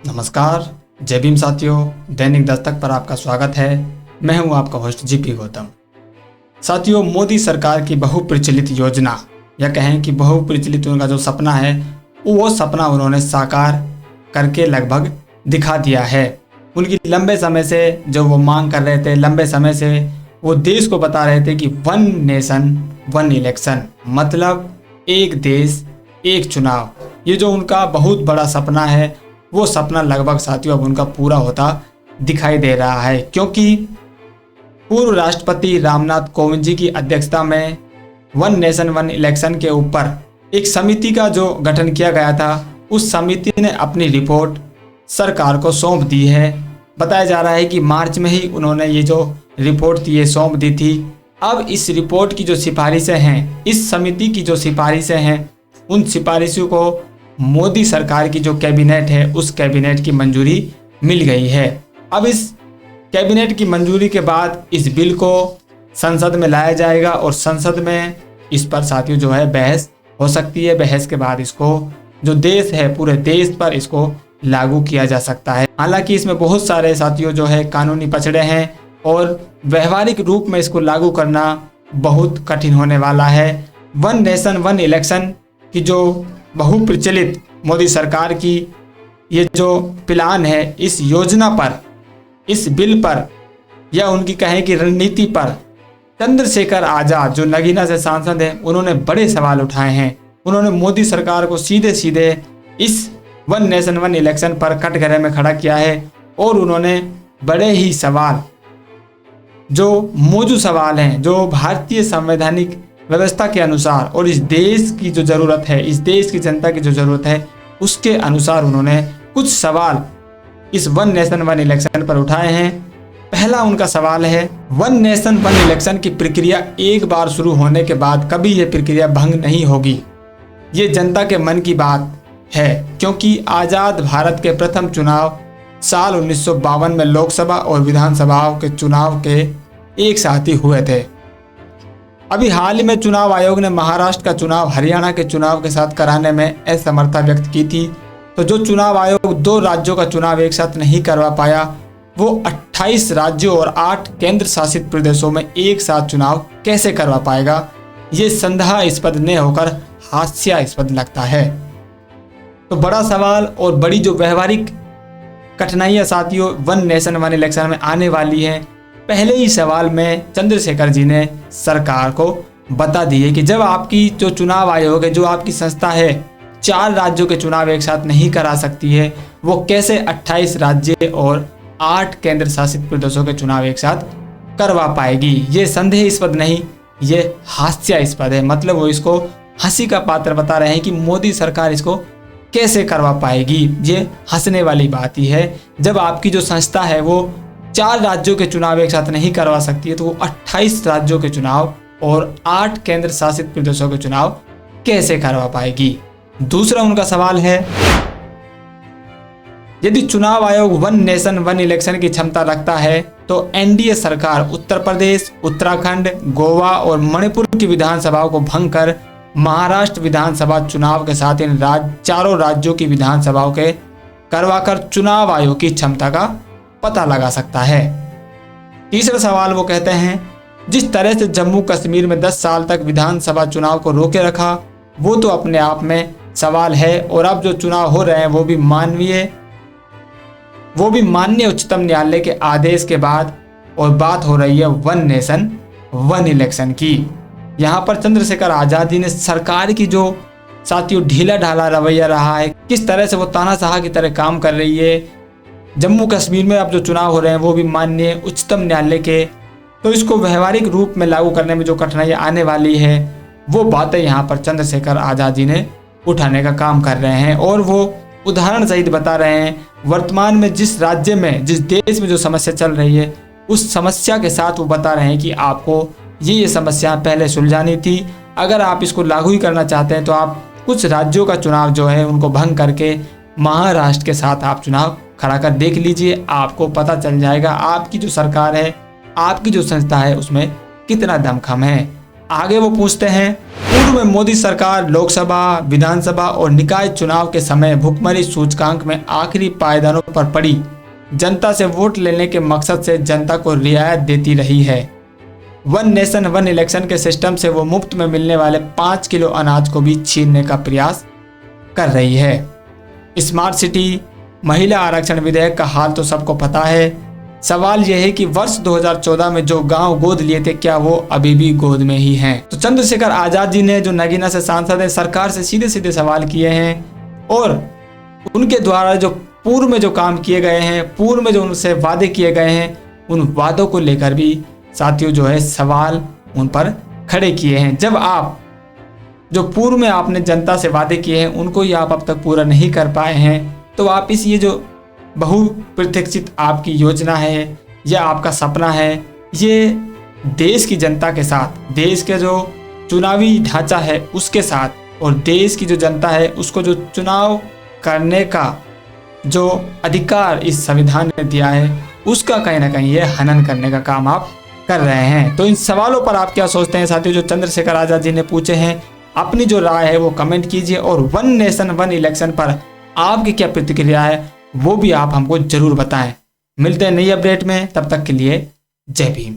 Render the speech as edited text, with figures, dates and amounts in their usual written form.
नमस्कार, जय भीम साथियों। दैनिक दस्तक पर आपका स्वागत है। मैं हूं आपका होस्ट जीपी गौतम। साथियों, मोदी सरकार की बहुप्रचलित योजना या कहें कि बहुप्रचलित उनका जो सपना है वो सपना उन्होंने साकार करके लगभग दिखा दिया है। उनकी लंबे समय से जो वो मांग कर रहे थे, लंबे समय से वो देश को बता रहे थे कि वन नेशन वन इलेक्शन, मतलब एक देश एक चुनाव। ये जो उनका बहुत बड़ा सपना है वो सपना लगभग साथियों अब उनका पूरा होता दिखाई दे रहा है, क्योंकि पूर्व राष्ट्रपति रामनाथ कोविंद जी की अध्यक्षता में वन नेशन वन इलेक्शन के ऊपर एक समिति का जो गठन किया गया था, उस समिति ने अपनी रिपोर्ट सरकार को सौंप दी है। बताया जा रहा है कि मार्च में ही उन्होंने ये जो रिपोर्ट थी ये सौंप दी थी। अब इस रिपोर्ट की जो सिफारिशें हैं, इस समिति की जो सिफारिशें हैं, उन सिफारिशों को मोदी सरकार की जो कैबिनेट है उस कैबिनेट की मंजूरी मिल गई है। अब इस कैबिनेट की मंजूरी के बाद इस बिल को संसद में लाया जाएगा और संसद में इस पर साथियों जो है बहस हो सकती है। बहस के बाद इसको जो देश है, पूरे देश पर इसको लागू किया जा सकता है। हालांकि इसमें बहुत सारे साथियों जो है कानूनी पचड़े हैं और व्यवहारिक रूप में इसको लागू करना बहुत कठिन होने वाला है। वन नेशन वन इलेक्शन की जो बहुप्रचलित मोदी सरकार की ये जो प्लान है, इस योजना पर, इस बिल पर या उनकी कहें कि रणनीति पर चंद्रशेखर आजाद जो नगीना से सांसद हैं, उन्होंने बड़े सवाल उठाए हैं। उन्होंने मोदी सरकार को सीधे सीधे इस वन नेशन वन इलेक्शन पर कटघरे में खड़ा किया है और उन्होंने बड़े ही सवाल, जो मौजूद सवाल हैं, जो भारतीय संवैधानिक व्यवस्था के अनुसार और इस देश की जो ज़रूरत है, इस देश की जनता की जो ज़रूरत है, उसके अनुसार उन्होंने कुछ सवाल इस वन नेशन वन इलेक्शन पर उठाए हैं। पहला उनका सवाल है, वन नेशन वन इलेक्शन की प्रक्रिया एक बार शुरू होने के बाद कभी यह प्रक्रिया भंग नहीं होगी। ये जनता के मन की बात है, क्योंकि आज़ाद भारत के प्रथम चुनाव साल 1952 में लोकसभा और विधानसभाओं के चुनाव के एक साथ ही हुए थे। अभी हाल ही में चुनाव आयोग ने महाराष्ट्र का चुनाव हरियाणा के चुनाव के साथ कराने में असमर्थता व्यक्त की थी। तो जो चुनाव आयोग 2 राज्यों का चुनाव एक साथ नहीं करवा पाया, वो 28 राज्यों और 8 केंद्र शासित प्रदेशों में एक साथ चुनाव कैसे करवा पाएगा? ये संदेहास्पद न होकर हास्यास्पद लगता है। तो बड़ा सवाल और बड़ी जो व्यवहारिक कठिनाइयां साथियों वन नेशन वन इलेक्शन में आने वाली है, पहले ही सवाल में चंद्रशेखर जी ने सरकार को बता दी है कि जब आपकी जो चुनाव आयोग है, जो आपकी संस्था है, 4 राज्यों के चुनाव एक साथ नहीं करा सकती है, वो कैसे 28 राज्य और 8 केंद्र शासित प्रदेशों के चुनाव एक साथ करवा पाएगी? ये संदेहास्पद नहीं, ये हास्यास्पद है। मतलब वो इसको हंसी का पात्र बता रहे हैं कि मोदी सरकार इसको कैसे करवा पाएगी। ये हंसने वाली बात ही है। जब आपकी जो संस्था है वो 4 राज्यों के चुनाव एक साथ नहीं करवा सकती है, तो वो 28 राज्यों के चुनाव और 8 केंद्र शासित प्रदेशों के चुनाव कैसे करवा पाएगी? दूसरा उनका सवाल है, यदि चुनाव आयोग वन नेशन वन इलेक्शन की क्षमता रखता है तो एनडीए सरकार उत्तर प्रदेश, उत्तराखंड, गोवा और मणिपुर की विधानसभाओं को भंग कर महाराष्ट्र विधानसभा चुनाव के साथ इन चारों राज्यों की विधानसभाओं के करवाकर चुनाव आयोग की क्षमता का पता लगा सकता है। तीसरा सवाल वो कहते हैं, जिस तरह से जम्मू कश्मीर में 10 साल तक विधानसभा चुनाव को रोके रखा, वो तो अपने आप में सवाल है, और अब जो चुनाव हो रहे हैं वो भी माननीय उच्चतम न्यायालय के आदेश के बाद, और बात हो रही है वन नेशन वन इलेक्शन की। यहाँ पर चंद्रशेखर आजाद जी ने सरकार की जो साथियों ढीला ढाला रवैया रहा है, किस तरह से वो तानाशाह की तरह काम कर रही है। जम्मू कश्मीर में अब जो चुनाव हो रहे हैं वो भी माननीय उच्चतम न्यायालय के, तो इसको व्यवहारिक रूप में लागू करने में जो कठिनाइयाँ आने वाली है, वो बातें यहाँ पर चंद्रशेखर आजाद जी ने उठाने का काम कर रहे हैं। और वो उदाहरण सहित बता रहे हैं, वर्तमान में जिस राज्य में, जिस देश में जो समस्या चल रही है, उस समस्या के साथ वो बता रहे हैं कि आपको ये समस्या पहले सुलझानी थी। अगर आप इसको लागू ही करना चाहते हैं तो आप कुछ राज्यों का चुनाव जो है उनको भंग करके महाराष्ट्र के साथ आप चुनाव खड़ा कर देख लीजिए। आपको पता चल जाएगा आपकी जो सरकार है, आपकी जो संस्था है, उसमें कितना दमखम है। आगे वो पूछते हैं, पूर्व में मोदी सरकार लोकसभा, विधानसभा और निकाय चुनाव के समय भुखमरी सूचकांक में आखिरी पायदानों पर पड़ी जनता से वोट लेने के मकसद से जनता को रियायत देती रही है। वन नेशन वन इलेक्शन के सिस्टम से वो मुफ्त में मिलने वाले 5 किलो अनाज को भी छीनने का प्रयास कर रही है। स्मार्ट सिटी, महिला आरक्षण विधेयक का हाल तो सबको पता है। सवाल यह है कि वर्ष 2014 में जो गांव गोद लिए थे, क्या वो अभी भी गोद में ही हैं? तो चंद्रशेखर आजाद जी ने, जो नगीना से सांसद हैं, सरकार से सीधे सीधे सवाल किए हैं और उनके द्वारा जो पूर्व में जो काम किए गए हैं, पूर्व में जो उनसे वादे किए गए हैं, उन वादों को लेकर भी साथियों जो है सवाल उन पर खड़े किए हैं। जब आप जो पूर्व में आपने जनता से वादे किए हैं उनको ही आप अब तक पूरा नहीं कर पाए हैं, तो आप इस ये जो बहुप्रतीक्षित आपकी योजना है या आपका सपना है, ये देश की जनता के साथ, देश के जो चुनावी ढांचा है उसके साथ और देश की जो जनता है उसको जो चुनाव करने का जो अधिकार इस संविधान ने दिया है, उसका कहीं ना कहीं ये हनन करने का काम आप कर रहे हैं। तो इन सवालों पर आप क्या सोचते हैं साथियों, जो चंद्रशेखर आजाद जी ने पूछे हैं? अपनी जो राय है वो कमेंट कीजिए और वन नेशन वन इलेक्शन पर आपकी क्या प्रतिक्रिया है वो भी आप हमको जरूर बताएं। मिलते हैं नई अपडेट में, तब तक के लिए जय भीम।